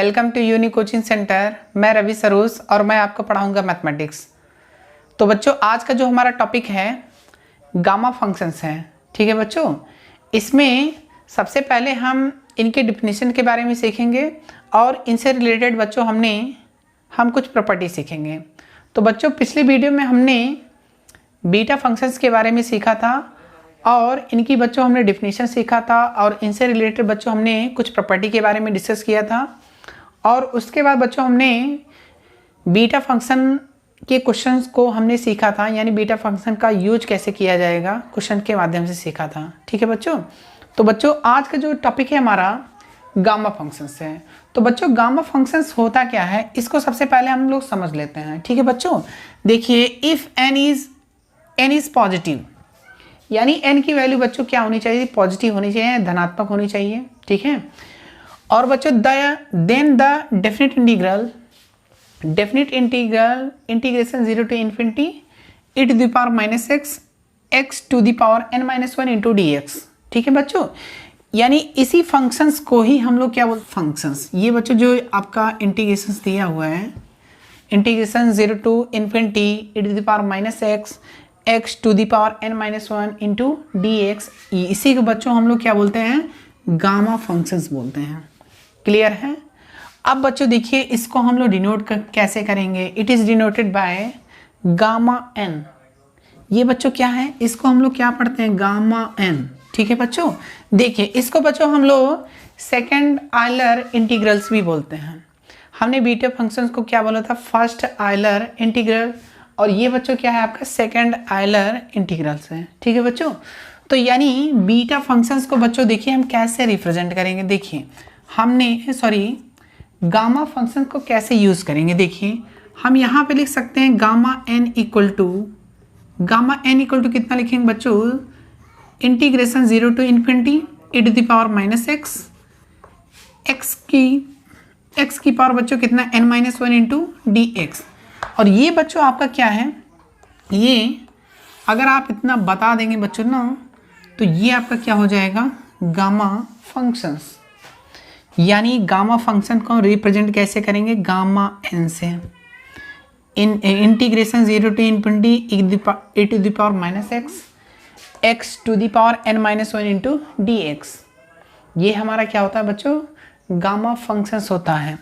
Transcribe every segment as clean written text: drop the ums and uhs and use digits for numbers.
Welcome to unique coaching centre. मैं रवि सरोज और मैं आपको पढ़ाऊंगा मैथमेटिक्स। तो बच्चों आज का जो हमारा टॉपिक है गामा फंक्शंस है। ठीक है बच्चों, इसमें सबसे पहले हम इनके डिफिनीशन के बारे में सीखेंगे और इनसे रिलेटेड बच्चों हम कुछ प्रॉपर्टी सीखेंगे। तो बच्चों पिछली वीडियो में हमने बीटा फंक्शंस के बारे में सीखा था और इनकी बच्चों हमने डिफिनीशन सीखा था और इनसे रिलेटेड बच्चों हमने कुछ प्रॉपर्टी के बारे में डिस्कस किया था। और उसके बाद बच्चों हमने बीटा फंक्शन के क्वेश्चंस को हमने सीखा था, यानी बीटा फंक्शन का यूज कैसे किया जाएगा क्वेश्चन के माध्यम से सीखा था। ठीक है बच्चों, तो बच्चों आज का जो टॉपिक है हमारा गामा फंक्शंस है। तो बच्चों गामा फंक्शंस होता क्या है इसको सबसे पहले हम लोग समझ लेते हैं। ठीक है बच्चों, देखिए इफ n इज पॉजिटिव, यानी n की वैल्यू बच्चों क्या होनी चाहिए, पॉजिटिव होनी चाहिए, धनात्मक होनी चाहिए। ठीक है, और बच्चों then the definite integral integration 0 to infinity e to the power minus x to the power n-1 into dx। ठीक है बच्चों, यानी इसी फंक्शंस को ही हम लोग क्या बोलते हैं, फंक्शंस। ये बच्चों जो आपका इंटीग्रेशन दिया हुआ है, integration 0 to infinity e to the power minus x to the power n-1 into dx, इसी को बच्चों हम लोग क्या बोलते हैं, गामा फंक्शंस बोलते हैं। क्लियर है। अब बच्चों देखिए इसको हम लोग डिनोट कैसे करेंगे, it is denoted by gamma n। ये बच्चों क्या है, इसको हम लोग क्या पढ़ते हैं, गामा n। ठीक है बच्चों, देखिए इसको बच्चों हम लोग सेकेंड आयलर इंटीग्रल्स भी बोलते हैं। हमने बीटा फंक्शंस को क्या बोला था, फर्स्ट आयलर इंटीग्रल, और ये बच्चों क्या है आपका सेकेंड आयलर इंटीग्रल्स है। ठीक है बच्चों, तो यानी बीटा फंक्शंस को बच्चों देखिए हम कैसे रिप्रेजेंट करेंगे। देखिए गामा फंक्शन को कैसे यूज करेंगे। देखिए हम यहाँ पे लिख सकते हैं गामा n इक्वल टू कितना लिखेंगे बच्चों, integration 0 to infinity e to the power minus x की पावर बच्चों कितना n-1 इंटू dx। और ये बच्चों आपका क्या है, ये अगर आप इतना बता देंगे बच्चों ना, तो ये आपका क्या हो जाएगा, गामा फंक्शंस। यानी गामा फंक्शन को रिप्रेजेंट कैसे करेंगे, गामा n से integration 0 to infinity e to the power minus x to the power n-1 into dx। ये हमारा क्या होता है बच्चों, गामा फंक्शंस होता है।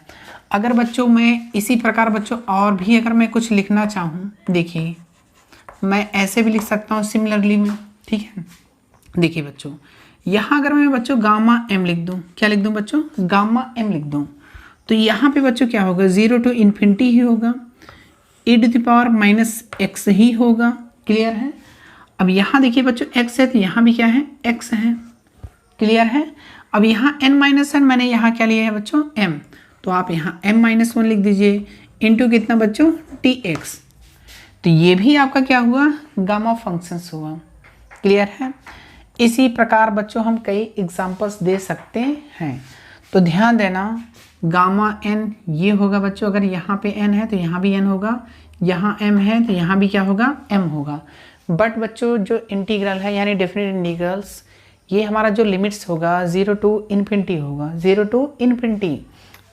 अगर बच्चों मैं इसी प्रकार बच्चों और भी अगर मैं कुछ लिखना चाहूँ, देखिए मैं ऐसे भी लिख सकता हूँ सिमिलरली में। ठीक है, देखिए बच्चों यहाँ अगर मैं बच्चों गामा m लिख दूँ, क्या लिख दूँ बच्चों, गामा m लिख दूँ, तो यहाँ पे बच्चों क्या होगा, 0 to इन्फिनिटी ही होगा, e to the power minus x ही होगा। क्लियर है। अब यहाँ देखिए बच्चों x है तो यहाँ भी क्या है, x है। क्लियर है। अब यहाँ n-1 मैंने यहाँ क्या लिया है बच्चों, m, तो आप यहाँ m-1 लिख दीजिए इंटू कितना बच्चों, dx। तो ये भी आपका क्या हुआ, गामा फंक्शंस हुआ। क्लियर है। इसी प्रकार बच्चों हम कई एग्जाम्पल्स दे सकते हैं। तो ध्यान देना गामा n ये होगा बच्चों, अगर यहाँ पे n है तो यहाँ भी n होगा, यहाँ m है तो यहाँ भी क्या होगा, m होगा। बट बच्चों जो इंटीग्रल है यानी डेफिनेट इंटीग्रल्स, ये हमारा जो लिमिट्स होगा 0 to इन्फिनिटी होगा, 0 to इन्फिनिटी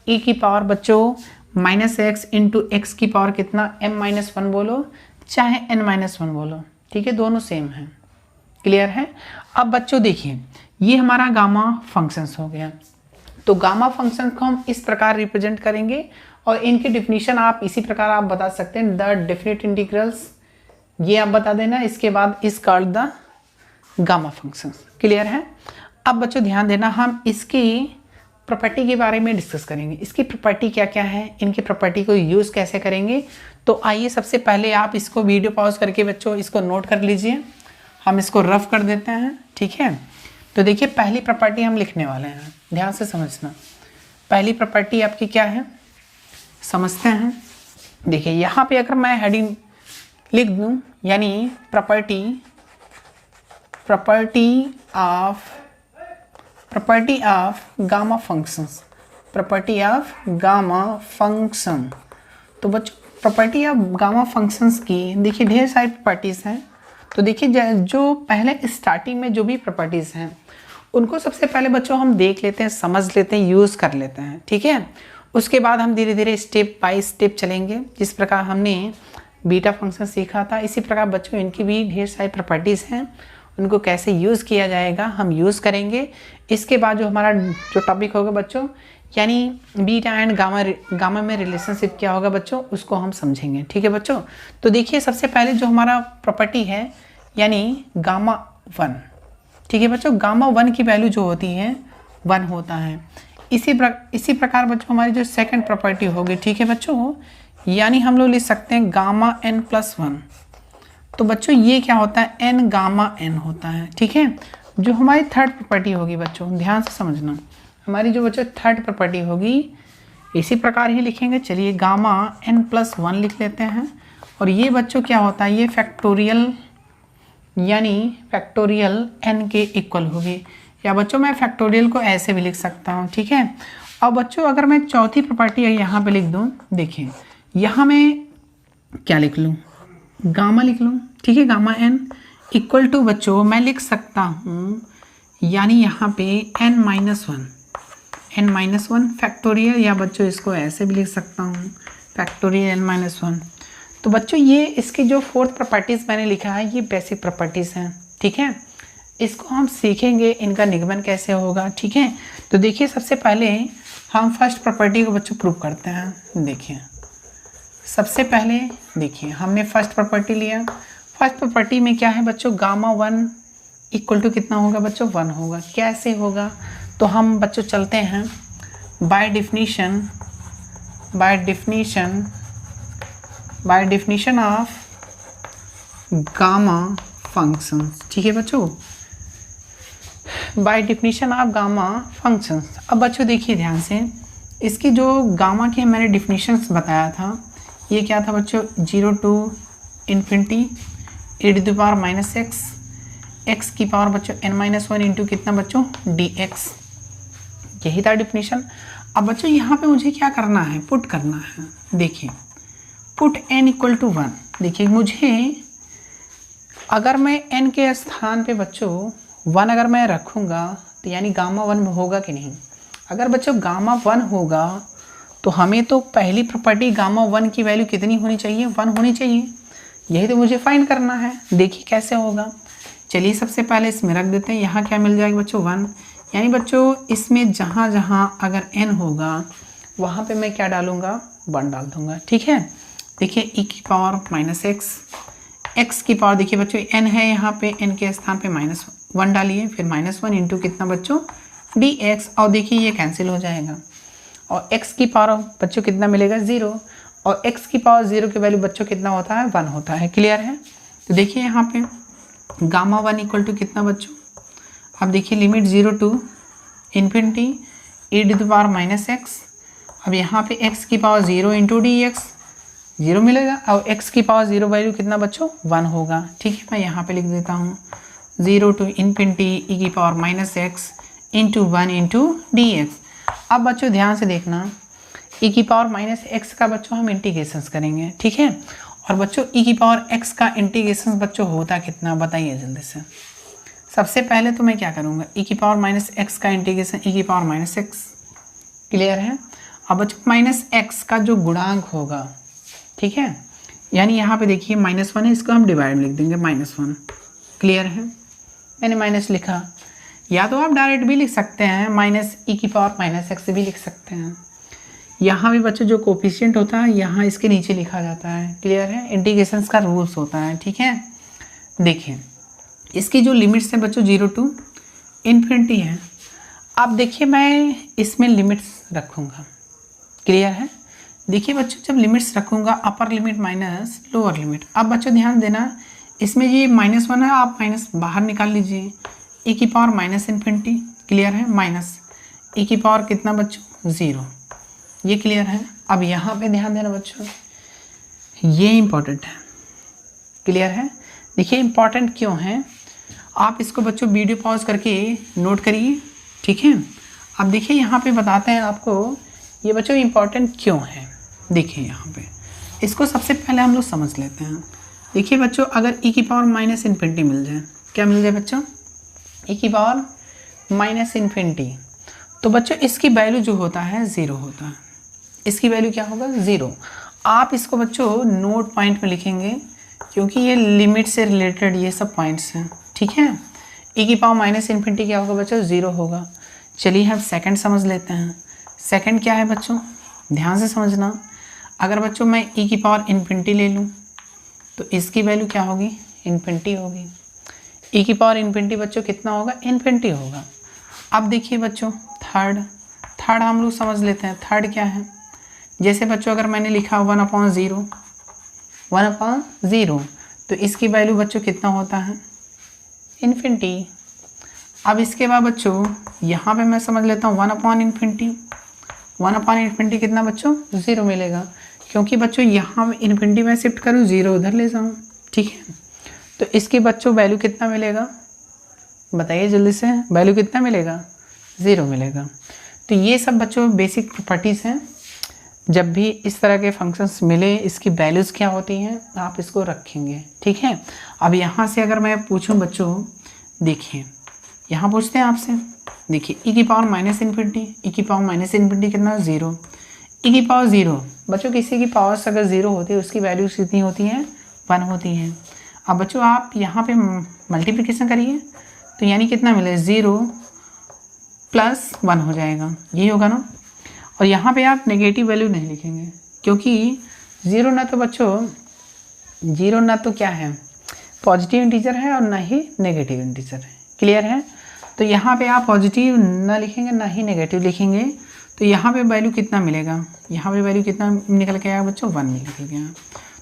e की पावर बच्चों माइनस x इंटू x की पावर कितना m-1 बोलो चाहे n-1 बोलो। ठीक है, दोनों सेम है। क्लियर है। अब बच्चों देखिए ये हमारा गामा फंक्शंस हो गया। तो गामा फंक्शन को हम इस प्रकार रिप्रेजेंट करेंगे और इनकी डिफिनीशन आप इसी प्रकार आप बता सकते हैं, द डेफिनेट इंटीग्रल्स, ये आप बता देना, इसके बाद is called the gamma functions. Clear है। अब बच्चों ध्यान देना, हम इसकी प्रॉपर्टी के बारे में डिस्कस करेंगे। इसकी प्रॉपर्टी क्या क्या है, इनकी प्रॉपर्टी को यूज़ कैसे करेंगे। तो आइए सबसे पहले आप इसको वीडियो पॉज करके बच्चों इसको नोट कर लीजिए, हम इसको रफ कर देते हैं। ठीक है, तो देखिए पहली प्रॉपर्टी हम लिखने वाले हैं, ध्यान से समझना। पहली प्रॉपर्टी आपकी क्या है समझते हैं। देखिए यहाँ पे अगर मैं हेडिंग लिख दूँ, यानी property of gamma functions, property of gamma function. तो बच्चों प्रॉपर्टी ऑफ गामा फंक्शंस की देखिए ढेर सारी प्रॉपर्टीज़ हैं। तो देखिए जो पहले स्टार्टिंग में जो भी प्रॉपर्टीज़ हैं उनको सबसे पहले बच्चों हम देख लेते हैं, समझ लेते हैं, यूज़ कर लेते हैं। ठीक है, उसके बाद हम धीरे धीरे स्टेप बाय स्टेप चलेंगे। जिस प्रकार हमने बीटा फंक्शन सीखा था, इसी प्रकार बच्चों इनकी भी ढेर सारी प्रॉपर्टीज़ हैं, उनको कैसे यूज़ किया जाएगा हम यूज़ करेंगे। इसके बाद जो हमारा जो टॉपिक होगा बच्चों, यानी बीटा एंड गामा में रिलेशनशिप क्या होगा बच्चों, उसको हम समझेंगे। ठीक है बच्चों, तो देखिए सबसे पहले जो हमारा प्रॉपर्टी है यानी गामा 1। ठीक है बच्चों, गामा 1 की वैल्यू जो होती है 1 होता है। इसी प्रकार बच्चों हमारी जो सेकंड प्रॉपर्टी होगी, ठीक है बच्चों, यानी हम लोग लिख सकते हैं गामा n+1। तो बच्चों ये क्या होता है, n गामा n होता है। ठीक है, जो हमारी थर्ड प्रॉपर्टी होगी बच्चों, ध्यान से समझना, हमारी जो बच्चों थर्ड प्रॉपर्टी होगी इसी प्रकार ही लिखेंगे। चलिए गामा n+1 लिख लेते हैं। और ये बच्चों क्या होता है, ये फैक्टोरियल यानी फैक्टोरियल n के इक्वल होगी, या बच्चों मैं फैक्टोरियल को ऐसे भी लिख सकता हूँ। ठीक है, अब बच्चों अगर मैं चौथी प्रॉपर्टी यहाँ पे लिख दूँ, देखिए यहाँ मैं क्या लिख लूँ, गामा लिख लूँ। ठीक है, गामा n इक्वल टू बच्चों मैं लिख सकता हूँ यानी यहाँ पे n-1 फैक्टोरियल, या बच्चों इसको ऐसे भी लिख सकता हूँ फैक्टोरियल n-1। तो बच्चों ये इसकी जो फोर्थ प्रॉपर्टीज़ मैंने लिखा है ये बेसिक प्रॉपर्टीज़ हैं। ठीक है, इसको हम सीखेंगे इनका निगमन कैसे होगा। ठीक है, तो देखिए सबसे पहले हम फर्स्ट प्रॉपर्टी को बच्चों प्रूव करते हैं। देखिए सबसे पहले देखिए हमने फर्स्ट प्रॉपर्टी लिया। फर्स्ट प्रॉपर्टी में क्या है बच्चों, गामा 1 इक्वल टू कितना होगा बच्चों, 1 होगा। कैसे होगा, तो हम बच्चों चलते हैं by definition of gamma functions. ठीक है बच्चों, by definition of gamma functions. अब बच्चों देखिए ध्यान से, इसकी जो गामा की मैंने डिफिनीशंस बताया था, ये क्या था बच्चों, 0 to इन्फिनिटी e⁻⁻x, x की पावर बच्चों n-1 इंटू कितना बच्चों dx, यही था डिफिनीशन। अब बच्चों यहाँ पे मुझे क्या करना है, पुट करना है। देखिए पुट n इक्वल टू 1। देखिए मुझे अगर मैं n के स्थान पे बच्चों 1 अगर मैं रखूँगा तो यानी गामा 1 होगा कि नहीं। अगर बच्चों गामा 1 होगा तो हमें तो पहली प्रॉपर्टी गामा 1 की वैल्यू कितनी होनी चाहिए, 1 होनी चाहिए। यही तो मुझे फाइंड करना है। देखिए कैसे होगा, चलिए सबसे पहले इसमें रख देते हैं। यहाँ क्या मिल जाएगा बच्चों, 1। यानी बच्चों इसमें जहाँ जहाँ अगर n होगा वहाँ पे मैं क्या डालूँगा, 1 डाल दूँगा। ठीक है, देखिए e⁻⁻x, x की पावर देखिए बच्चों n है, यहाँ पे n के स्थान पे -1 डालिए, फिर -1 इंटू कितना बच्चों dx, और देखिए ये कैंसिल हो जाएगा। और x की पावर बच्चों कितना मिलेगा, 0, और x की पावर 0 की वैल्यू बच्चों कितना होता है, 1 होता है। क्लियर है, तो देखिए यहाँ पे गामा 1 इक्वल टू कितना बच्चों, अब देखिए लिमिट 0 to इन्फिनिटी e⁻⁻x। अब यहाँ पे x की पावर 0 इंटू dx, 0 मिलेगा, और x की पावर 0 वैल्यू कितना बच्चों 1 होगा। ठीक है, मैं यहाँ पे लिख देता हूँ 0 to infinity e⁻⁻x into 1 into dx। अब बच्चों ध्यान से देखना, e⁻⁻x का बच्चों हम इंटीग्रेशंस करेंगे। ठीक है, और बच्चों e⁻x का इंटीग्रेशन बच्चों होता कितना, बताइए जल्दी से। सबसे पहले तो मैं क्या करूँगा, e⁻x का इंटीग्रेशन e⁻x। क्लियर है, अब बच्चों -x का जो गुणांक होगा, ठीक है, यानी यहाँ पे देखिए -1 है, इसको हम डिवाइड लिख देंगे -1। क्लियर है, मैंने माइनस लिखा, या तो आप डायरेक्ट भी लिख सकते हैं, -e⁻x भी लिख सकते हैं। यहाँ भी बच्चों जो कोफिशिएंट होता है यहाँ इसके नीचे लिखा जाता है। क्लियर है, इंटीग्रेशंस का रूल्स होता है। ठीक है, देखिए इसकी जो लिमिट्स है बच्चों 0 to इन्फिनिटी है। अब देखिए मैं इसमें लिमिट्स रखूँगा। क्लियर है, देखिए बच्चों जब लिमिट्स रखूँगा, अपर लिमिट माइनस लोअर लिमिट। अब बच्चों ध्यान देना, इसमें ये -1 है, आप माइनस बाहर निकाल लीजिए, e⁻⁻∞। क्लियर है, माइनस e⁻ कितना बच्चों 0, ये क्लियर है। अब यहाँ पे ध्यान देना बच्चों, ये इम्पॉर्टेंट है। क्लियर है, देखिए इम्पॉर्टेंट क्यों है, आप इसको बच्चों वीडियो पॉज करके नोट करिए। ठीक है, अब देखिए यहाँ पे बताते हैं आपको ये बच्चों इम्पॉर्टेंट क्यों है। देखिए यहाँ पे इसको सबसे पहले हम लोग समझ लेते हैं। देखिए बच्चों अगर e⁻∞ मिल जाए, क्या मिल जाए बच्चों, e⁻∞, तो बच्चों इसकी वैल्यू जो होता है 0 होता है। इसकी वैल्यू क्या होगा 0। आप इसको बच्चों नोट पॉइंट में लिखेंगे क्योंकि ये लिमिट से रिलेटेड ये सब पॉइंट्स हैं, ठीक है। e की पावर माइनस इन्फिनिटी क्या होगा बच्चों 0 होगा। चलिए हम सेकंड समझ लेते हैं। सेकंड क्या है बच्चों, ध्यान से समझना। अगर बच्चों मैं e की पावर इन्फिनिटी ले लूँ तो इसकी वैल्यू क्या होगी इन्फिनिटी होगी। e की पावर इन्फिनिटी बच्चों कितना होगा इन्फिनिटी होगा। अब देखिए बच्चों थर्ड हम लोग समझ लेते हैं। थर्ड क्या है, जैसे बच्चों अगर मैंने लिखा 1/0 तो इसकी वैल्यू बच्चों कितना होता है इन्फिनिटी। अब इसके बाद बच्चों यहाँ पे मैं समझ लेता हूँ 1/इन्फिनिटी कितना बच्चों 0 मिलेगा, क्योंकि बच्चों यहाँ इन्फिनिटी में शिफ्ट करूँ 0 उधर ले जाऊँ, ठीक है। तो इसकी बच्चों वैल्यू कितना मिलेगा बताइए जल्दी से, वैल्यू कितना मिलेगा 0 मिलेगा। तो ये सब बच्चों बेसिक प्रॉपर्टीज़ हैं। जब भी इस तरह के फंक्शंस मिले इसकी वैल्यूज़ क्या होती हैं आप इसको रखेंगे, ठीक है। अब यहाँ से अगर मैं पूछूं बच्चों, देखिए यहाँ पूछते हैं आपसे, देखिए e की पावर माइनस इन्फिनिटी कितना 0, e की पावर 0 बच्चों किसी की पावर अगर 0 होती है उसकी वैल्यू कितनी होती है 1 होती है। अब बच्चों आप यहाँ पे मल्टीप्लिकेशन करिए तो यानी कितना मिले 0 + 1 हो जाएगा, यही होगा ना। और यहाँ पे आप नेगेटिव वैल्यू नहीं लिखेंगे क्योंकि 0 ना तो बच्चों 0 ना तो क्या है पॉजिटिव इंटीजर है और ना ही नेगेटिव इंटीजर है, क्लियर है। तो यहाँ पे आप पॉजिटिव ना लिखेंगे ना ही नेगेटिव लिखेंगे तो यहाँ पे वैल्यू कितना मिलेगा, यहाँ पे वैल्यू कितना निकल के आएगा बच्चों 1 निकल गया।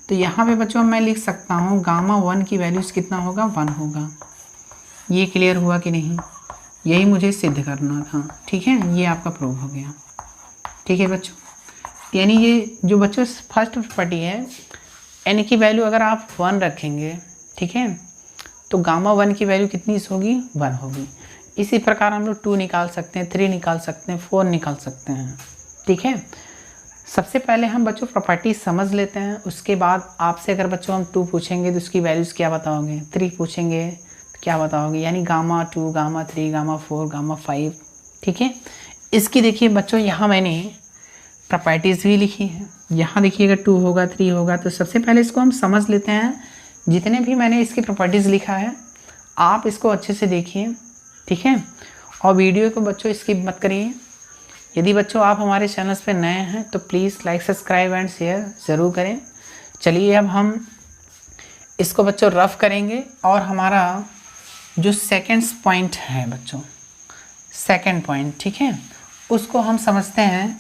तो यहाँ पे बच्चों मैं लिख सकता हूँ गामा 1 की वैल्यूज़ कितना होगा 1 होगा। ये क्लियर हुआ कि नहीं, यही मुझे सिद्ध करना था, ठीक है। ये आपका प्रूव हो गया, ठीक है बच्चों। यानी ये जो बच्चों फर्स्ट प्रॉपर्टी है n की वैल्यू अगर आप 1 रखेंगे, ठीक है, तो गामा 1 की वैल्यू कितनी होगी 1 होगी। इसी प्रकार हम लोग 2 निकाल सकते हैं, 3 निकाल सकते हैं, 4 निकाल सकते हैं, ठीक है। सबसे पहले हम बच्चों प्रॉपर्टी समझ लेते हैं, उसके बाद आपसे अगर बच्चों हम 2 पूछेंगे तो उसकी वैल्यूज़ क्या बताओगे, 3 पूछेंगे तो क्या बताओगे, यानी गामा 2, गामा 3, गामा 4, गामा 5, ठीक है। इसकी देखिए बच्चों यहाँ मैंने प्रॉपर्टीज़ भी लिखी है। यहाँ देखिएगा 2 होगा 3 होगा, तो सबसे पहले इसको हम समझ लेते हैं। जितने भी मैंने इसकी प्रॉपर्टीज़ लिखा है आप इसको अच्छे से देखिए, ठीक है। और वीडियो को बच्चों स्किप मत करिए। यदि बच्चों आप हमारे चैनल्स पे नए हैं तो please like subscribe and share ज़रूर करें। चलिए अब हम इसको बच्चों रफ करेंगे और हमारा जो सेकेंड पॉइंट है बच्चों, सेकेंड पॉइंट, ठीक है, उसको हम समझते हैं।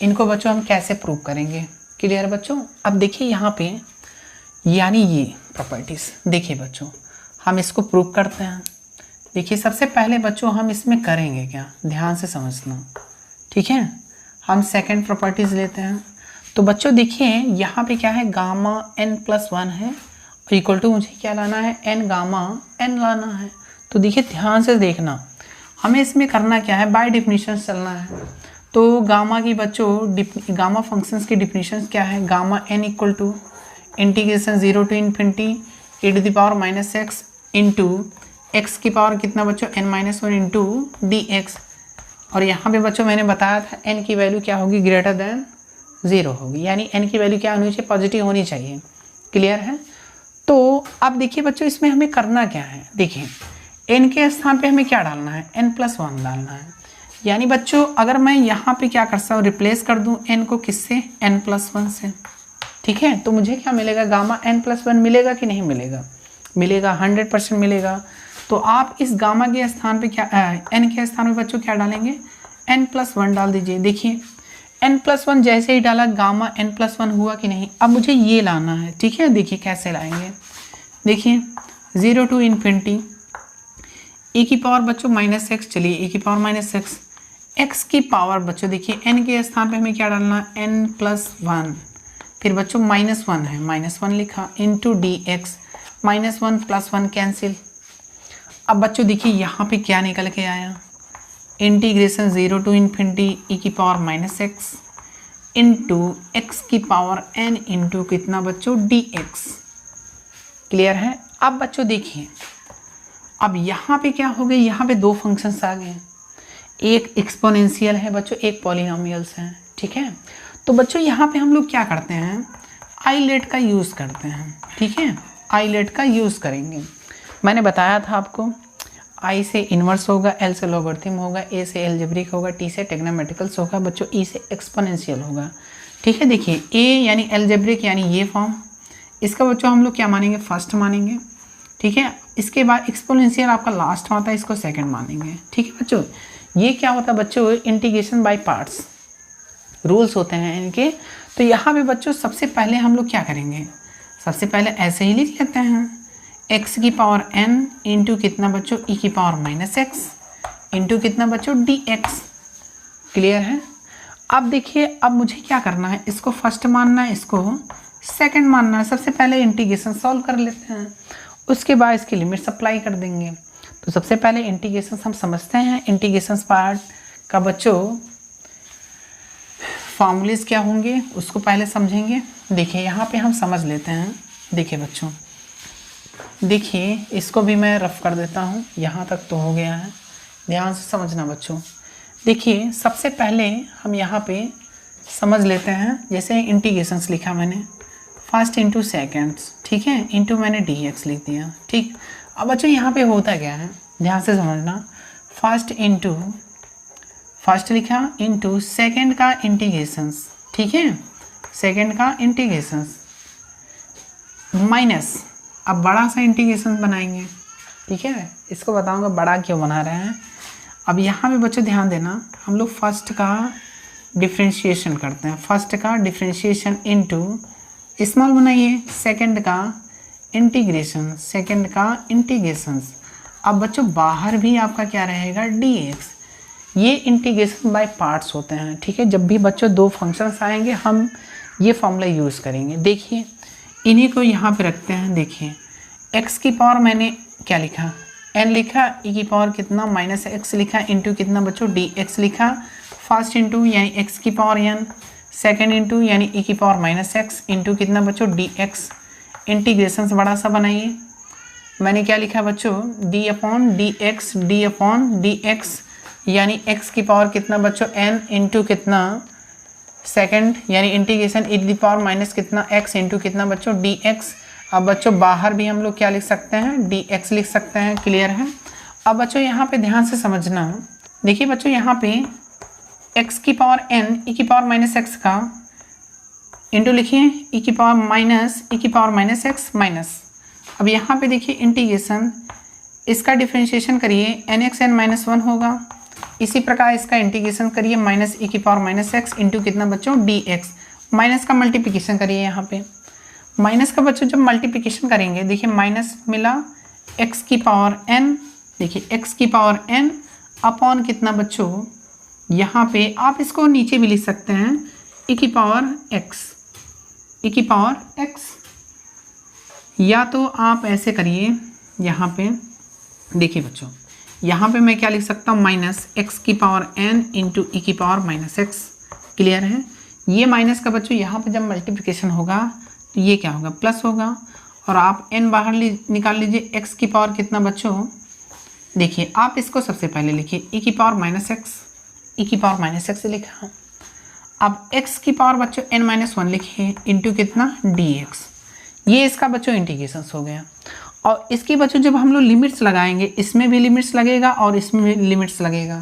इनको बच्चों हम कैसे प्रूव करेंगे, क्लियर बच्चों। अब देखिए यहाँ पे यानी ये प्रॉपर्टीज़ देखिए बच्चों हम इसको प्रूव करते हैं। देखिए सबसे पहले बच्चों हम इसमें करेंगे क्या, ध्यान से समझना, ठीक है। हम सेकंड प्रॉपर्टीज़ लेते हैं। तो बच्चों देखिए यहाँ पे क्या है गामा n+1 है और इक्वल टू मुझे क्या लाना है n गामा n लाना है। तो देखिए ध्यान से देखना, हमें इसमें करना क्या है बाय डेफिनेशन चलना है। तो गामा की बच्चों गामा फंक्शंस की डिफिनीशन क्या है, gamma n equal to integration 0 to infinity e⁻⁻x into x की पावर कितना बच्चों n-1 इंटू dx। और यहाँ पे बच्चों मैंने बताया था n की वैल्यू क्या होगी ग्रेटर देन 0 होगी, यानी n की वैल्यू क्या होनी चाहिए पॉजिटिव होनी चाहिए, क्लियर है। तो अब देखिए बच्चों इसमें हमें करना क्या है, देखिए n के स्थान पे हमें क्या डालना है n+1 डालना है। यानी बच्चों अगर मैं यहाँ पे क्या कर सकता हूँ रिप्लेस कर दूँ n को किससे n+1 से, ठीक है। तो मुझे क्या मिलेगा गामा n+1 मिलेगा कि नहीं मिलेगा, मिलेगा 100% मिलेगा। तो आप इस गामा के स्थान पे क्या n के स्थान पे बच्चों क्या डालेंगे n+1 डाल दीजिए। देखिए n+1 जैसे ही डाला गामा n+1 हुआ कि नहीं। अब मुझे ये लाना है, ठीक है। देखिए कैसे लाएंगे, देखिए 0 टू इन्फिनिटी e की पावर बच्चों -x, चलिए e की पावर -x, x की पावर बच्चों देखिए n के स्थान पे हमें क्या डालना n+1, फिर बच्चों -1 है -1 लिखा इंटू dx, -1 + 1 कैंसिल। अब बच्चों देखिए यहाँ पे क्या निकल के आया इंटीग्रेशन 0 टू इन्फिनिटी e की पावर -x इंटू x की पावर n इंटू कितना बच्चों dx, क्लियर है। अब बच्चों देखिए अब यहाँ पे क्या हो गए, यहाँ पे 2 फंक्शंस आ गए, एक एक्सपोनेंशियल है बच्चों, एक पॉलिनोमियल्स हैं, ठीक है। तो बच्चों यहाँ पे हम लोग क्या करते हैं, आईलेट का यूज़ करते हैं, ठीक है, आईलेट का यूज़ करेंगे। मैंने बताया था आपको, आई से इन्वर्स होगा, एल से लॉगरिथम होगा, ए से एल्जेब्रिक होगा, टी से ट्रिग्नोमेट्रिकल्स होगा, बच्चों ई से एक्सपोनेंशियल होगा, ठीक है। देखिए ए यानी एल्जेब्रिक यानी ये फॉर्म, इसका बच्चों हम लोग क्या मानेंगे, फर्स्ट मानेंगे, ठीक है। इसके बाद एक्सपोनेंशियल आपका लास्ट में आता है, इसको सेकंड मानेंगे, ठीक है बच्चों। ये क्या होता है बच्चों, इंटीग्रेशन बाय पार्ट्स रूल्स होते हैं इनके। तो यहाँ पे बच्चों सबसे पहले हम लोग क्या करेंगे, सबसे पहले ऐसे ही लिख लेते हैं, x की पावर n इंटू कितना बच्चों, e की पावर माइनस एक्स इंटू कितना बच्चों, dx। क्लियर है। अब देखिए, अब मुझे क्या करना है, इसको फर्स्ट मानना है, इसको सेकंड मानना है। सबसे पहले इंटीग्रेशन सॉल्व कर लेते हैं, उसके बाद इसकी लिमिट्स अप्लाई कर देंगे। तो सबसे पहले इंटीग्रेशन हम समझते हैं, इंटीग्रेशन पार्ट का बच्चों फॉर्मूलेस क्या होंगे उसको पहले समझेंगे। देखिए यहाँ पे हम समझ लेते हैं। देखिए बच्चों, देखिए इसको भी मैं रफ कर देता हूँ, यहाँ तक तो हो गया है, ध्यान से समझना बच्चों। देखिए सबसे पहले हम यहाँ पे समझ लेते हैं, जैसे इंटीग्रेशंस लिखा मैंने, फर्स्ट इंटू सेकेंड्स, ठीक है, इंटू मैंने dx लिख दिया, ठीक। अब बच्चों यहाँ पे होता क्या है, ध्यान से समझना, फर्स्ट लिखा इंटू सेकेंड का इंटीग्रेशंस, ठीक है, सेकेंड का इंटीग्रेशंस माइनस, अब बड़ा सा इंटीग्रेशन बनाएंगे, ठीक है। इसको बताऊंगा बड़ा क्यों बना रहे हैं। अब यहाँ पे बच्चों ध्यान देना, हम लोग फर्स्ट का डिफ्रेंशिएशन करते हैं, फर्स्ट का डिफ्रेंशिएशन इनटू स्मॉल बनाइए, सेकंड का इंटीग्रेशन, सेकंड का इंटीग्रेशंस। अब बच्चों बाहर भी आपका क्या रहेगा, dx। ये इंटीग्रेशन बाय पार्ट्स होते हैं, ठीक है। जब भी बच्चों दो फंक्शंस आएंगे हम ये फॉर्मूला यूज़ करेंगे। देखिए इन्हीं को यहाँ पे रखते हैं। देखिए x की पावर मैंने क्या लिखा, n लिखा, e की पावर कितना माइनस x लिखा, इंटू कितना बच्चों dx लिखा, फर्स्ट इंटू यानी x की पावर n, सेकेंड इंटू यानी e की पावर माइनस x इंटू कितना बच्चों dx। इंटीग्रेशन बड़ा सा बनाइए, मैंने क्या लिखा बच्चों, d अपॉन डी एक्स यानी x की पावर कितना बच्चों n इंटू कितना सेकंड यानी इंटीग्रेशन e की पावर माइनस कितना x इंटू कितना बच्चों dx। अब बच्चों बाहर भी हम लोग क्या लिख सकते हैं, dx लिख सकते हैं। क्लियर है। अब बच्चों यहाँ पे ध्यान से समझना, देखिए बच्चों यहाँ पे x की पावर n e की पावर माइनस एक्स का इंटू लिखिए e की पावर माइनस एक्स माइनस। अब यहाँ पे देखिए इंटीग्रेशन, इसका डिफरेंशिएशन करिए, n(x(n-1) होगा। इसी प्रकार इसका इंटीग्रेशन करिए, माइनस e की पावर माइनस एक्स इंटू कितना बच्चों dx। माइनस का मल्टीप्लिकेशन करिए, यहाँ पे माइनस का बच्चों जब मल्टीप्लिकेशन करेंगे, देखिए माइनस मिला x की पावर n, देखिए x की पावर n अपॉन कितना बच्चों, यहाँ पे आप इसको नीचे भी लिख सकते हैं, e की पावर x, या तो आप ऐसे करिए, यहाँ पे देखिए बच्चों, यहाँ पे मैं क्या लिख सकता हूँ, माइनस x की पावर n इंटू e की पावर माइनस एक्स। क्लियर है। ये माइनस का बच्चों यहाँ पे जब मल्टीप्लिकेशन होगा तो ये क्या होगा, प्लस होगा, और आप n बाहर निकाल लीजिए, x की पावर कितना बच्चों, देखिए आप इसको सबसे पहले लिखिए e की पावर माइनस एक्स लिखा। अब x की पावर बच्चों n-1 लिखिए इंटू कितना dx। ये इसका बच्चों इंटीग्रेशन हो गया। और इसकी बच्चों जब हम लोग लिमिट्स लगाएंगे, इसमें भी लिमिट्स लगेगा और इसमें भी लिमिट्स लगेगा।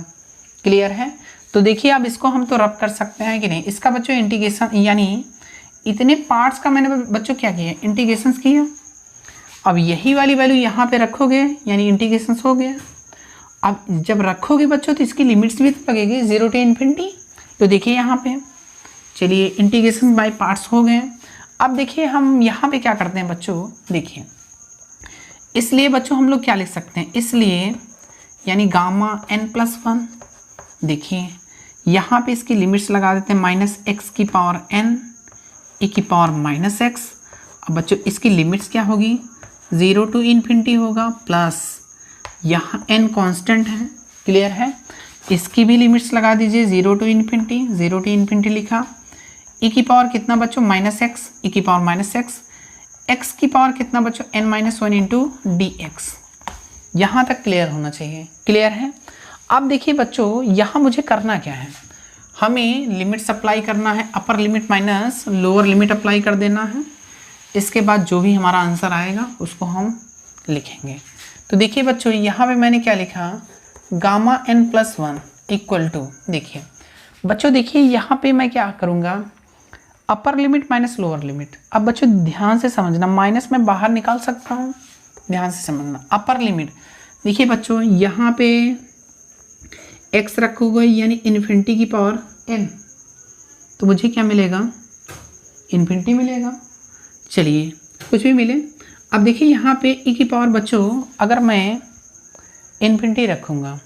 क्लियर है। तो देखिए अब इसको हम तो रब कर सकते हैं कि नहीं। इसका बच्चों इंटीग्रेशन यानी इतने पार्ट्स का मैंने बच्चों क्या किया, इंटीग्रेशन किया। अब यही वाली वैल्यू यहाँ पे रखोगे यानी इंटीग्रेशन हो गया। अब जब रखोगे बच्चों तो इसकी लिमिट्स भी तो लगेगी 0 to इन्फिनिटी। तो देखिए यहाँ पे, चलिए इंटीग्रेशन बाय पार्ट्स हो गए। अब देखिए हम यहाँ पे क्या करते हैं बच्चों, देखिए इसलिए बच्चों हम लोग क्या लिख सकते हैं, इसलिए यानी गामा n+1। देखिए यहाँ पे इसकी लिमिट्स लगा देते हैं, माइनस x की पावर n e की पावर माइनस एक्स। अब बच्चों इसकी लिमिट्स क्या होगी, 0 to इन्फिनिटी होगा, प्लस यहाँ n कांस्टेंट है। क्लियर है। इसकी भी लिमिट्स लगा दीजिए, 0 to इन्फिनिटी लिखा। e की पावर कितना बच्चों, माइनस एक्स, e की पावर माइनस एक्स, x की पावर कितना बच्चों, n-1 इंटू dx। यहाँ तक क्लियर होना चाहिए। क्लियर है। अब देखिए बच्चों यहाँ मुझे करना क्या है, हमें लिमिट्स अप्लाई करना है, अपर limit minus lower limit apply कर देना है। इसके बाद जो भी हमारा आंसर आएगा उसको हम लिखेंगे। तो देखिए बच्चों, यहाँ पे मैंने क्या लिखा, gamma n plus 1 equal to, देखिए बच्चों देखिए यहाँ पे मैं क्या करूँगा, upper limit minus lower limit. अब बच्चों ध्यान से समझना, माइनस में बाहर निकाल सकता हूँ, ध्यान से समझना। अपर लिमिट देखिए बच्चों, यहाँ पे x रखोगे यानी इन्फिनिटी की पावर n, तो मुझे क्या मिलेगा, इन्फिनिटी मिलेगा। चलिए कुछ भी मिले। अब देखिए यहाँ पे e की पावर बच्चों, अगर मैं इन्फिनिटी रखूँगा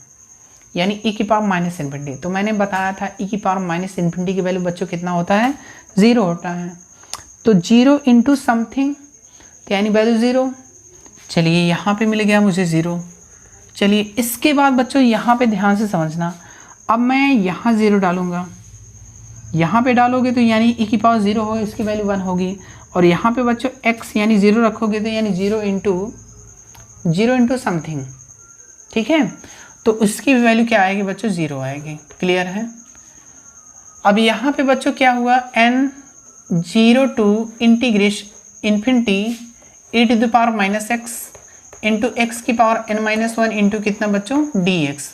यानी e की पावर माइनस इन्फिनिटी, तो मैंने बताया था e की पावर माइनस इन्फिनिटी की वैल्यू बच्चों कितना होता है, 0 होता है। तो 0 इंटू समथिंग यानी वैल्यू 0। चलिए यहाँ पे मिल गया मुझे 0। चलिए इसके बाद बच्चों यहाँ पे ध्यान से समझना, अब मैं यहाँ 0 डालूँगा, यहाँ पे डालोगे तो यानी e की पावर 0 होगी, इसकी वैल्यू 1 होगी। और यहाँ पे बच्चों x यानी 0 रखोगे तो यानी 0 इंटू समथिंग, ठीक है, तो उसकी वैल्यू क्या आएगी बच्चों, 0 आएगी। क्लियर है। अब यहाँ पे बच्चों क्या हुआ, n 0 to integration infinity e to the power minus x into x की पावर n माइनस 1 इंटू कितना बच्चों, dx।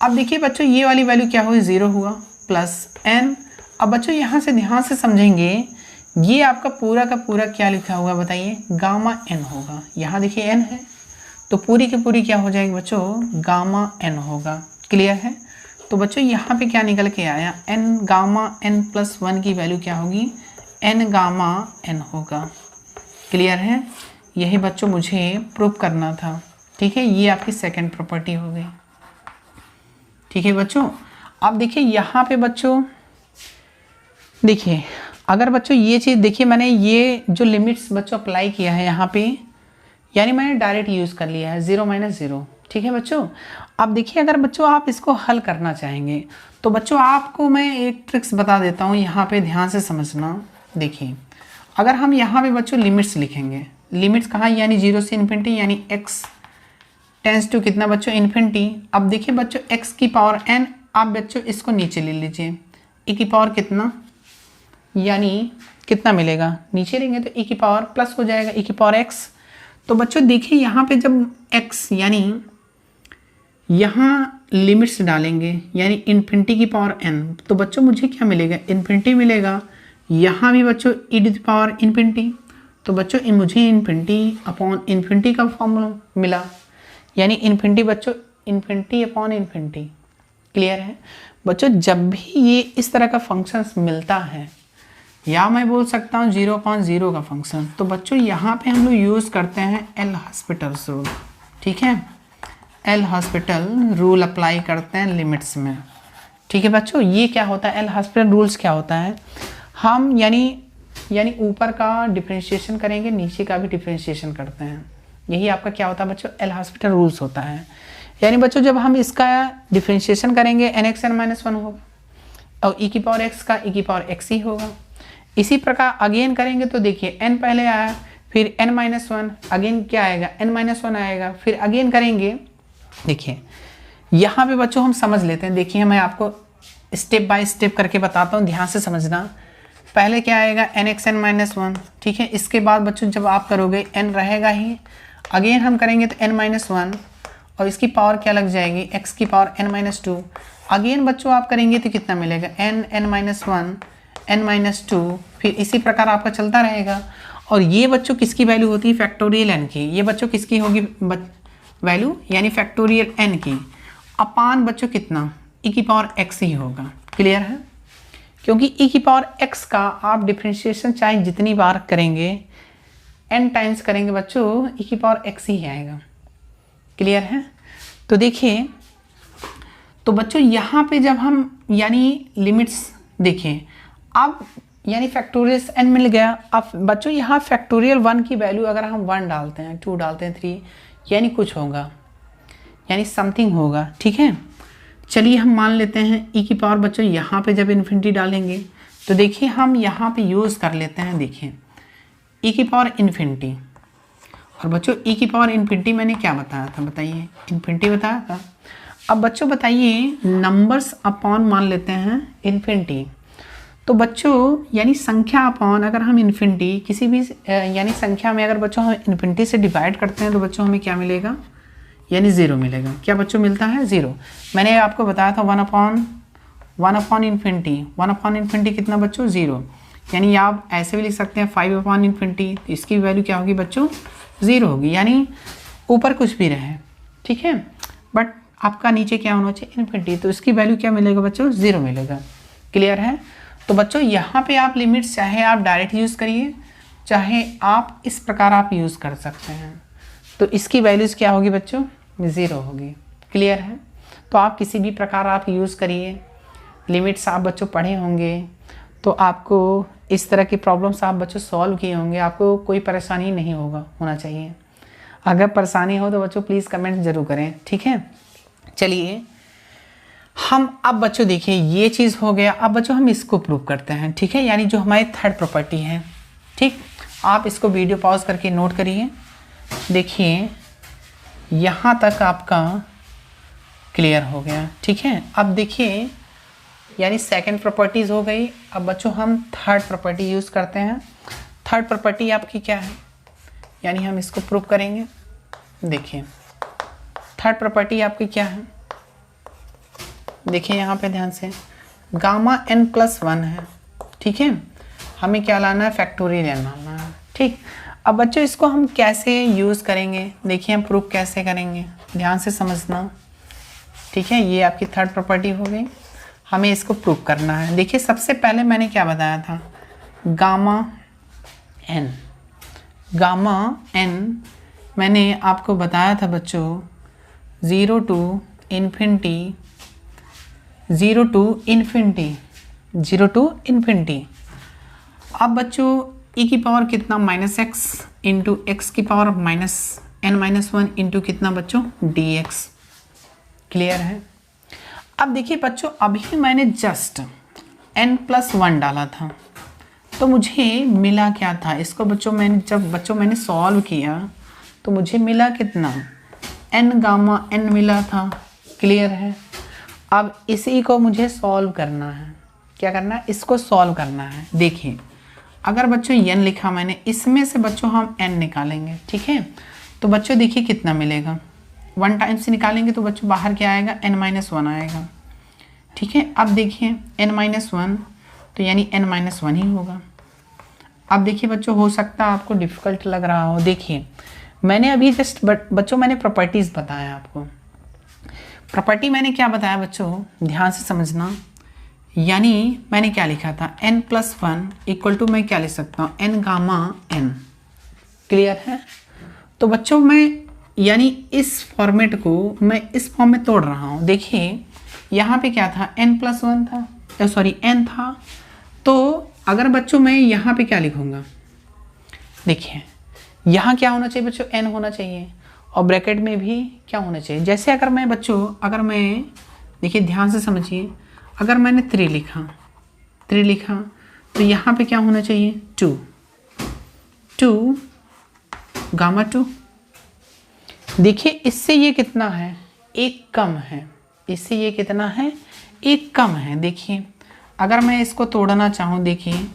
अब देखिए बच्चों ये वाली वैल्यू क्या हुई, 0 हुआ प्लस n। अब बच्चों यहाँ से ध्यान से समझेंगे, ये आपका पूरा का पूरा क्या लिखा हुआ बताइए, गामा n होगा। यहाँ देखिए n है तो पूरी की पूरी क्या हो जाएगी बच्चों, गामा n होगा। क्लियर है। तो बच्चों यहाँ पे क्या निकल के आया, n गामा n प्लस 1 की वैल्यू क्या होगी, n गामा n होगा। क्लियर है। यही बच्चों मुझे प्रूव करना था। ठीक है, ये आपकी सेकंड प्रॉपर्टी हो गई। ठीक है बच्चों। अब देखिए यहाँ पे बच्चों, देखिए अगर बच्चों ये चीज़ देखिए, मैंने ये जो लिमिट्स बच्चों अप्लाई किया है यहाँ पे, यानी मैंने डायरेक्ट यूज़ कर लिया है 0 माइनस 0। ठीक है बच्चों। अब देखिए अगर बच्चों आप इसको हल करना चाहेंगे तो बच्चों आपको मैं एक ट्रिक्स बता देता हूँ, यहाँ पे ध्यान से समझना। देखिए अगर हम यहाँ पे बच्चों लिमिट्स लिखेंगे, लिमिट्स कहाँ, यानी 0 से इन्फिनिटी, यानी x टेंस टू कितना बच्चों, इन्फिनिटी। अब देखिए बच्चों x की पावर n, आप बच्चों इसको नीचे ले लीजिए, e की पावर कितना, यानी कितना मिलेगा, नीचे लेंगे तो e की पावर प्लस हो जाएगा, e की पावर x। तो बच्चों देखिए यहाँ पे जब x यानी यहाँ लिमिट्स डालेंगे यानी इन्फिनिटी की पावर n, तो बच्चों मुझे क्या मिलेगा, इन्फिनिटी मिलेगा। यहाँ भी बच्चों e to the power infinity, तो बच्चों मुझे इन्फिनिटी अपॉन इन्फिनिटी का फॉर्मूला मिला, यानी इन्फिनिटी बच्चों इन्फिनिटी अपॉन इन्फिनिटी। क्लियर है बच्चों। जब भी ये इस तरह का फंक्शंस मिलता है, या मैं बोल सकता हूँ 0/0 का फंक्शन, तो बच्चों यहाँ पे हम लोग यूज़ करते हैं एल हॉस्पिटल रूल। ठीक है, एल हॉस्पिटल रूल अप्लाई करते हैं लिमिट्स में। ठीक है बच्चों। ये क्या होता है, एल हॉस्पिटल रूल्स क्या होता है, हम यानी ऊपर का डिफरेंशिएशन करेंगे, नीचे का भी डिफरेंशिएशन करते हैं। यही आपका क्या होता है बच्चों, एल हॉस्पिटल रूल्स होता है। यानी बच्चों जब हम इसका डिफरेंशिएशन करेंगे nx n-1 होगा और e की पावर x का e की पावर x ही होगा। इसी प्रकार अगेन करेंगे तो देखिए n पहले आया, फिर n-1, अगेन क्या आएगा, n-1 आएगा, फिर अगेन करेंगे। देखिए यहाँ पे बच्चों हम समझ लेते हैं। देखिए मैं आपको स्टेप बाय स्टेप करके बताता हूँ, ध्यान से समझना। पहले क्या आएगा, nx n-1। ठीक है, इसके बाद बच्चों जब आप करोगे n रहेगा ही, अगेन हम करेंगे तो n-1 और इसकी पावर क्या लग जाएगी, x की पावर n-2। अगेन बच्चों आप करेंगे तो कितना मिलेगा, n-1 n-2, फिर इसी प्रकार आपका चलता रहेगा। और ये बच्चों किसकी वैल्यू होती है, फैक्टोरियल n की। ये बच्चों किसकी होगी वैल्यू, यानी फैक्टोरियल n की अपान बच्चों कितना, e की पावर x ही होगा। क्लियर है। क्योंकि e की पावर x का आप डिफरेंशिएशन चाहे जितनी बार करेंगे, n टाइम्स करेंगे बच्चों, e की पावर x ही आएगा। क्लियर है। तो देखिए, तो बच्चों यहाँ पे जब हम यानी लिमिट्स देखें, अब यानी फैक्टोरियल n मिल गया। अब बच्चों यहाँ फैक्टोरियल 1 की वैल्यू अगर हम 1 डालते हैं, 2 डालते हैं, 3, यानी कुछ होगा, यानी समथिंग होगा। ठीक है, चलिए हम मान लेते हैं e की पावर बच्चों यहाँ पे जब इन्फिनिटी डालेंगे तो देखिए हम यहाँ पे यूज़ कर लेते हैं। देखिए e की पावर इन्फिनिटी, और बच्चों e की पावर इन्फिनिटी मैंने क्या बताया था, बताइए, इन्फिनिटी बताया था। अब बच्चों बताइए नंबर्स अपॉन मान लेते हैं इन्फिनिटी। तो बच्चों यानी संख्या अपॉन अगर हम इन्फिनिटी किसी भी यानी संख्या में अगर बच्चों हम इन्फिनिटी से डिवाइड करते हैं तो बच्चों हमें क्या मिलेगा, यानी ज़ीरो मिलेगा। क्या बच्चों मिलता है, ज़ीरो। मैंने आपको बताया था वन अपॉन इन्फिनिटी कितना बच्चों, ज़ीरो। यानी आप ऐसे भी लिख सकते हैं 5 अपॉन इन्फिनिटी, तो इसकी वैल्यू क्या होगी बच्चों, ज़ीरो होगी। यानी ऊपर कुछ भी रहे, ठीक है, बट आपका नीचे क्या होना चाहिए, इन्फिनिटी, तो इसकी वैल्यू क्या मिलेगा बच्चों, ज़ीरो मिलेगा। क्लियर है। तो बच्चों यहाँ पे आप लिमिट्स चाहे आप डायरेक्ट यूज़ करिए, चाहे आप इस प्रकार आप यूज़ कर सकते हैं। तो इसकी वैल्यूज़ क्या होगी बच्चों, ज़ीरो होगी। क्लियर है। तो आप किसी भी प्रकार आप यूज़ करिए, लिमिट्स आप बच्चों पढ़े होंगे तो आपको इस तरह की प्रॉब्लम्स आप बच्चों सॉल्व किए होंगे, आपको कोई परेशानी नहीं होना चाहिए। अगर परेशानी हो तो बच्चों प्लीज़ कमेंट ज़रूर करें, ठीक है। चलिए हम अब बच्चों देखिए ये चीज़ हो गया। अब बच्चों हम इसको प्रूव करते हैं, ठीक है, यानी जो हमारी थर्ड प्रॉपर्टी है। ठीक, आप इसको वीडियो पॉज करके नोट करिए। देखिए यहाँ तक आपका क्लियर हो गया, ठीक है। अब देखिए यानी सेकंड प्रॉपर्टीज़ हो गई। अब बच्चों हम थर्ड प्रॉपर्टी यूज़ करते हैं। थर्ड प्रॉपर्टी आपकी क्या है, यानी हम इसको प्रूव करेंगे। देखिए थर्ड प्रॉपर्टी आपकी क्या है, देखिए यहाँ पे ध्यान से, गामा n प्लस 1 है, ठीक है। हमें क्या लाना है, फैक्टोरियल लाना है, ठीक। अब बच्चों इसको हम कैसे यूज़ करेंगे, देखिए हम प्रूफ कैसे करेंगे, ध्यान से समझना, ठीक है। ये आपकी थर्ड प्रॉपर्टी हो गई, हमें इसको प्रूफ करना है। देखिए सबसे पहले मैंने क्या बताया था, गामा n मैंने आपको बताया था बच्चों 0 टू इन्फिनिटी। अब बच्चों e की पावर कितना, -x इंटू एक्स की पावर -n-1 इंटू कितना बच्चों, dx। क्लियर है। अब देखिए बच्चों अभी मैंने जस्ट n+1 डाला था तो मुझे मिला क्या था, इसको बच्चों मैंने सॉल्व किया तो मुझे मिला कितना, n गामा n मिला था। क्लियर है। अब इसी को मुझे सॉल्व करना है, क्या करना है, इसको सॉल्व करना है। देखिए अगर बच्चों n लिखा मैंने, इसमें से बच्चों हम n निकालेंगे, ठीक है। तो बच्चों देखिए कितना मिलेगा, 1 टाइम से निकालेंगे तो बच्चों बाहर क्या आएगा, n-1 आएगा, ठीक है। अब देखिए n-1 तो यानी n-1 ही होगा। अब देखिए बच्चों हो सकता है आपको डिफ़िकल्ट लग रहा हो। देखिए मैंने अभी जस्ट बच्चों मैंने प्रॉपर्टीज़ बताया आपको। प्रॉपर्टी मैंने क्या बताया बच्चों, ध्यान से समझना। यानी मैंने क्या लिखा था, n+1 इक्वल टू मैं क्या लिख सकता हूँ, n गामा n। क्लियर है। तो बच्चों मैं यानी इस फॉर्मेट को मैं इस फॉर्म में तोड़ रहा हूँ। देखिए यहाँ पे क्या था, n+1 था, n था। तो अगर बच्चों मैं यहाँ पे क्या लिखूँगा, देखिए यहाँ क्या होना चाहिए बच्चों, n होना चाहिए, और ब्रैकेट में भी क्या होना चाहिए। जैसे अगर मैं देखिए ध्यान से समझिए, अगर मैंने 3 लिखा तो यहाँ पे क्या होना चाहिए, 2 गामा 2। देखिए इससे ये कितना है, 1 कम है, इससे ये कितना है, 1 कम है। देखिए अगर मैं इसको तोड़ना चाहूँ, देखिए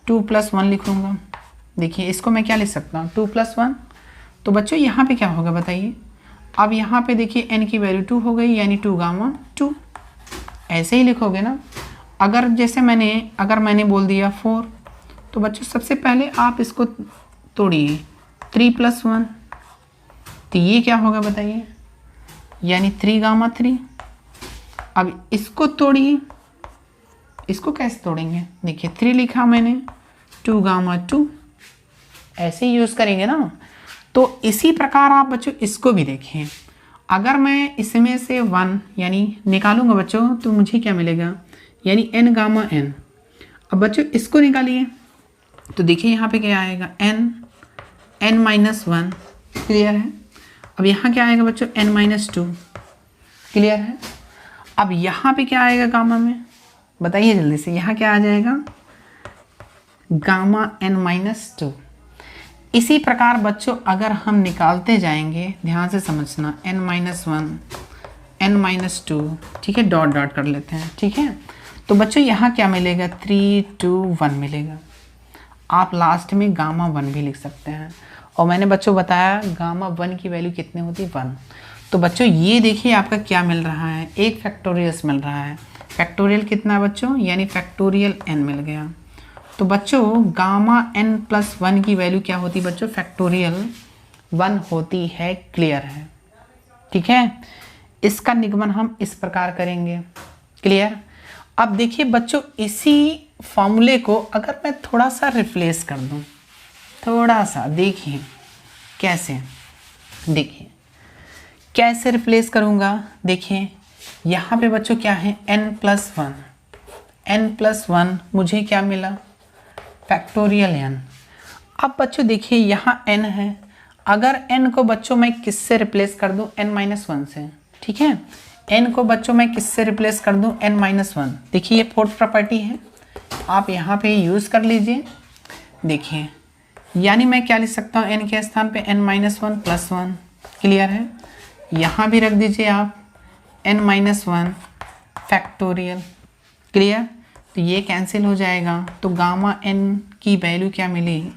2+1 लिखूँगा। देखिए इसको मैं क्या लिख सकता हूँ, 2+1। तो बच्चों यहाँ पे क्या होगा बताइए। अब यहाँ पे देखिए n की वैल्यू 2 हो गई, यानी 2 गामा 2, ऐसे ही लिखोगे ना। अगर मैंने बोल दिया 4, तो बच्चों सबसे पहले आप इसको तोड़िए, 3+1, तो ये क्या होगा बताइए, यानी 3 गामा 3। अब इसको तोड़िए, इसको कैसे तोड़ेंगे, देखिए 3 लिखा मैंने, 2 गामा 2, ऐसे ही यूज़ करेंगे ना। तो इसी प्रकार आप बच्चों इसको भी देखें, अगर मैं इसमें से 1 यानी निकालूंगा बच्चों तो मुझे क्या मिलेगा, यानी n गामा n। अब बच्चों इसको निकालिए तो देखिए यहाँ पे क्या आएगा, n-1। क्लियर है। अब यहाँ क्या आएगा बच्चों, n-2। क्लियर है। अब यहाँ पे क्या आएगा गामा में, बताइए जल्दी से, यहाँ क्या आ जाएगा, गामा n-2। इसी प्रकार बच्चों अगर हम निकालते जाएंगे, ध्यान से समझना, n-1, n-2, ठीक है, डॉट डॉट कर लेते हैं, ठीक है। तो बच्चों यहाँ क्या मिलेगा, 3 2 1 मिलेगा। आप लास्ट में गामा 1 भी लिख सकते हैं। और मैंने बच्चों बताया गामा 1 की वैल्यू कितनी होती है, 1। तो बच्चों ये देखिए आपका क्या मिल रहा है, एक फैक्टोरियल्स मिल रहा है। फैक्टोरियल कितना बच्चों, यानी फैक्टोरियल n मिल गया। तो बच्चों गामा n+1 की वैल्यू क्या होती है बच्चों, फैक्टोरियल 1 होती है। क्लियर है, ठीक है। इसका निगमन हम इस प्रकार करेंगे। क्लियर। अब देखिए बच्चों इसी फॉर्मूले को अगर मैं थोड़ा सा रिप्लेस कर दूं, थोड़ा सा देखिए कैसे, देखिए कैसे रिप्लेस करूंगा। देखिए यहाँ पे बच्चों क्या है, n+1, n+1 मुझे क्या मिला, फैक्टोरियल n। अब बच्चों देखिए यहाँ n है, अगर n को बच्चों मैं किससे रिप्लेस कर दूं, n-1 से, ठीक है। n को बच्चों मैं किससे रिप्लेस कर दूं, n-1। देखिए ये फोर्थ प्रॉपर्टी है, आप यहाँ पे यूज़ कर लीजिए। देखिए यानी मैं क्या लिख सकता हूँ, n के स्थान पे n-1+1। क्लियर है। यहाँ भी रख दीजिए आप n-1 फैक्टोरियल। क्लियर। तो ये कैंसिल हो जाएगा, तो गामा n की वैल्यू क्या मिली,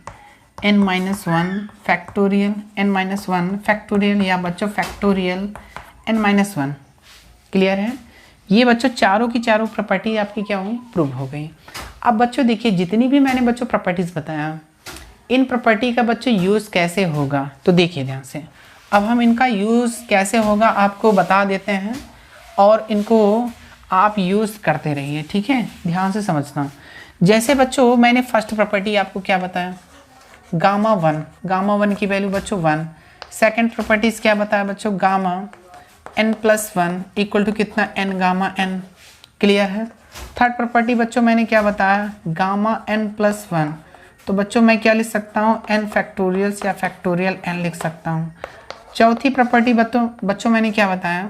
n-1 फैक्टोरियल, n-1 फैक्टोरियल, या बच्चों फैक्टोरियल n-1। क्लियर है। ये बच्चों चारों की चारों प्रॉपर्टी आपकी क्या हुई, प्रूव हो गई। अब बच्चों देखिए जितनी भी मैंने बच्चों प्रॉपर्टीज बताया, इन प्रॉपर्टी का बच्चों यूज़ कैसे होगा, तो देखिए ध्यान से। अब हम इनका यूज़ कैसे होगा आपको बता देते हैं, और इनको आप यूज़ करते रहिए, ठीक है, ध्यान से समझना। जैसे बच्चों मैंने फर्स्ट प्रॉपर्टी आपको क्या बताया, गामा 1 की वैल्यू बच्चों 1। सेकेंड प्रॉपर्टीज क्या बताया बच्चों, गामा n+1 इक्वल टू कितना, n गामा n। क्लियर है। थर्ड प्रॉपर्टी बच्चों मैंने क्या बताया, गामा n+1, तो बच्चों मैं क्या लिख सकता हूँ, n फैक्टोरियल्स या फैक्टोरियल n लिख सकता हूँ। चौथी प्रॉपर्टी बच्चों मैंने क्या बताया,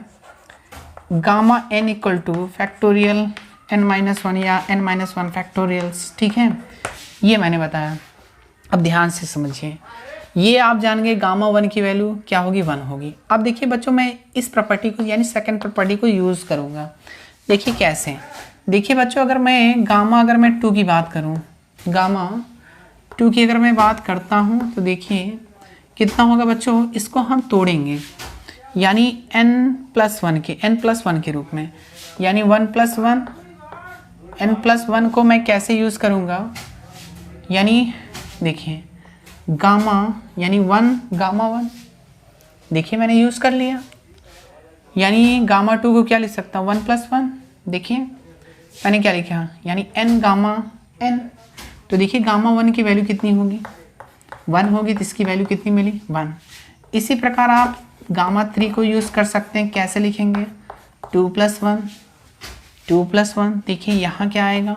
gamma n equal two factorial n-1 या n-1 फैक्टोरियल्स, ठीक है, ये मैंने बताया। अब ध्यान से समझिए, ये आप जान गए गामा 1 की वैल्यू क्या होगी, 1 होगी। अब देखिए बच्चों मैं इस प्रॉपर्टी को यानी सेकंड प्रॉपर्टी को यूज़ करूँगा। देखिए कैसे, देखिए बच्चों अगर मैं 2 की बात करूँ, गामा 2 की अगर मैं बात करता हूँ, तो देखिए कितना होगा बच्चों, इसको हम तोड़ेंगे यानी n+1 के रूप में, यानी 1+1, n+1 को मैं कैसे यूज़ करूँगा, यानी देखिए गामा यानी 1 गामा 1, देखिए मैंने यूज़ कर लिया। यानी गामा 2 को क्या लिख सकता हूँ, 1+1। देखिए मैंने क्या लिखा, यानी n गामा n। तो देखिए गामा 1 की वैल्यू कितनी होगी, 1 होगी, तो इसकी वैल्यू कितनी मिली, 1। इसी प्रकार आप गामा 3 को यूज़ कर सकते हैं, कैसे लिखेंगे, 2+1। देखिए यहाँ क्या आएगा,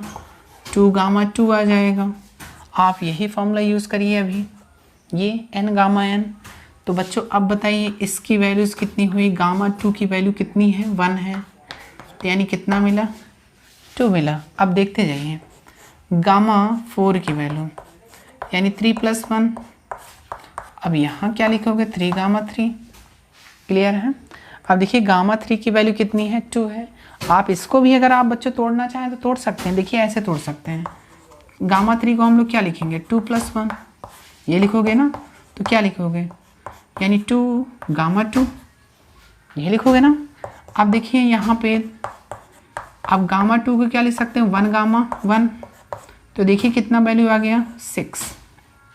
2 गामा 2 आ जाएगा। आप यही फॉर्मूला यूज़ करिए अभी, ये n गामा n। तो बच्चों अब बताइए इसकी वैल्यूज़ कितनी हुई, गामा 2 की वैल्यू कितनी है, 1 है, तो यानी कितना मिला, 2 मिला। अब देखते जाइए गामा 4 की वैल्यू यानी 3+1। अब यहाँ क्या लिखोगे, 3 गामा 3। क्लियर है। अब देखिए गामा 3 की वैल्यू कितनी है, 2 है। आप इसको भी अगर आप बच्चों तोड़ना चाहें तो तोड़ सकते हैं। देखिए ऐसे तोड़ सकते हैं, गामा 3 को हम लोग क्या लिखेंगे, 2+1, ये लिखोगे ना, तो क्या लिखोगे, यानी 2 गामा 2, ये लिखोगे ना। अब देखिए यहाँ पे अब गामा 2 को क्या लिख सकते हैं, 1 गामा 1, तो देखिए कितना वैल्यू आ गया, 6।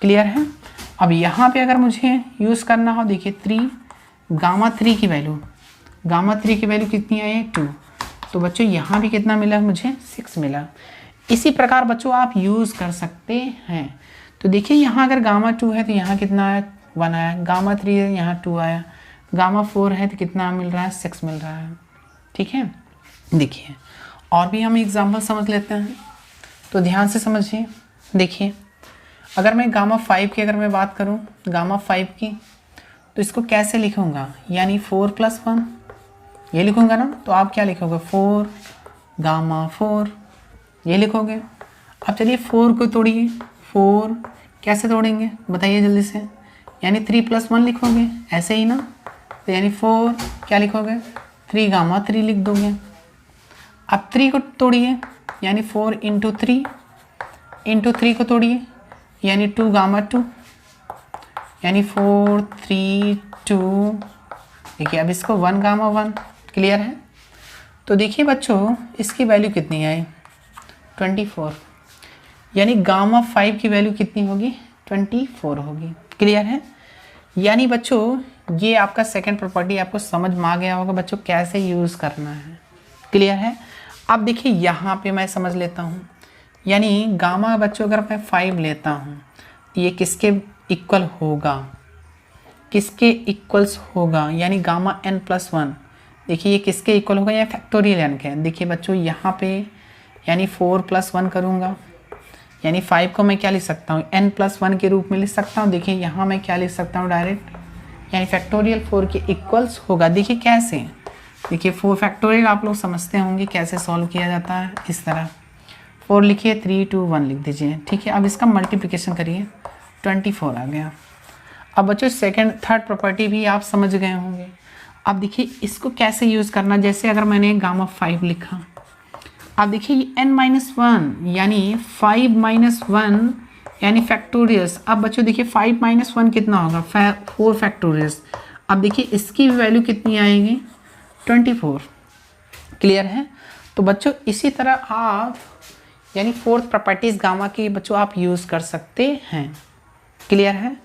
क्लियर है। अब यहाँ पे अगर मुझे यूज़ करना हो, देखिए 3 गामा 3 की वैल्यू कितनी आई है, 2। तो बच्चों यहाँ भी कितना मिला मुझे, 6 मिला। इसी प्रकार बच्चों आप यूज़ कर सकते हैं। तो देखिए यहाँ अगर गामा 2 है तो यहाँ कितना आया, 1 आया, गामा 3 है यहाँ 2 आया, गामा 4 है तो कितना मिल रहा है, 6 मिल रहा है, ठीक है। देखिए और भी हम एग्जाम्पल समझ लेते हैं, तो ध्यान से समझिए। देखिए अगर मैं गामा 5 की अगर मैं बात करूं, गामा 5 की, तो इसको कैसे लिखूंगा, यानी 4+1, ये लिखूंगा ना। तो आप क्या लिखोगे, 4 गामा 4, ये लिखोगे। अब चलिए 4 को तोड़िए, 4 कैसे तोड़ेंगे बताइए जल्दी से, यानी 3+1 लिखोगे, ऐसे ही ना। तो यानी 4 क्या लिखोगे, 3 गामा 3 लिख दोगे। अब 3 को तोड़िए यानी 4 इंटू 3 को तोड़िए यानी 2 गामा 2 यानी 4 3 2। देखिए अब इसको 1 गामा 1। क्लियर है? तो देखिए बच्चों इसकी वैल्यू कितनी आई 24, यानी गामा 5 की वैल्यू कितनी होगी 24 होगी। क्लियर है? यानी बच्चों ये आपका सेकंड प्रॉपर्टी आपको समझ में आ गया होगा बच्चों कैसे यूज़ करना है। क्लियर है? अब देखिए यहाँ पे मैं समझ लेता हूँ, यानी गामा बच्चों अगर मैं 5 लेता हूँ ये किसके इक्वल होगा, किसके इक्वल्स होगा, यानी गामा n+1। देखिए ये किसके इक्वल होगा, या फैक्टोरियल n के। देखिए बच्चों यहाँ पे यानी 4 + 1 करूँगा यानी 5 को मैं क्या लिख सकता हूँ n+1 के रूप में लिख सकता हूँ। देखिए यहाँ मैं क्या लिख सकता हूँ डायरेक्ट, यानी फैक्टोरियल 4 के इक्वल्स होगा। देखिए कैसे, देखिए 4 फैक्टोरियल आप लोग समझते होंगे कैसे सॉल्व किया जाता है। इस तरह 4 लिखिए 3 2 1 लिख दीजिए। ठीक है, अब इसका मल्टीप्लिकेशन करिए 24 आ गया। अब बच्चों थर्ड प्रॉपर्टी भी आप समझ गए होंगे। अब देखिए इसको कैसे यूज़ करना, जैसे अगर मैंने गामा 5 लिखा, अब देखिए ये n-1 यानी 5 - 1 यानी फैक्टोरियल्स। अब बच्चों देखिए 5 - 1 कितना होगा 4 फैक्टोरियल्स। अब देखिए इसकी वैल्यू कितनी आएगी 24। क्लियर है? तो बच्चों इसी तरह आप यानी फोर्थ प्रॉपर्टीज गामा की बच्चों आप यूज़ कर सकते हैं। क्लियर है?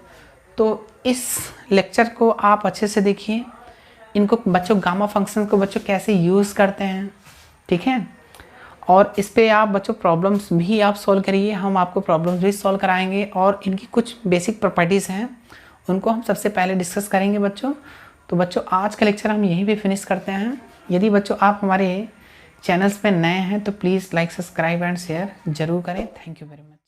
तो इस लेक्चर को आप अच्छे से देखिए, इनको बच्चों गामा फंक्शन को बच्चों कैसे यूज़ करते हैं। ठीक है, और इस पे आप बच्चों प्रॉब्लम्स भी आप सॉल्व करिए, हम आपको प्रॉब्लम्स भी सॉल्व कराएंगे और इनकी कुछ बेसिक प्रॉपर्टीज़ हैं उनको हम सबसे पहले डिस्कस करेंगे बच्चों। तो बच्चों आज का लेक्चर हम यहीं पे फिनिश करते हैं। यदि बच्चों आप हमारे चैनल्स पे नए हैं तो please like subscribe and share ज़रूर करें। Thank you very much.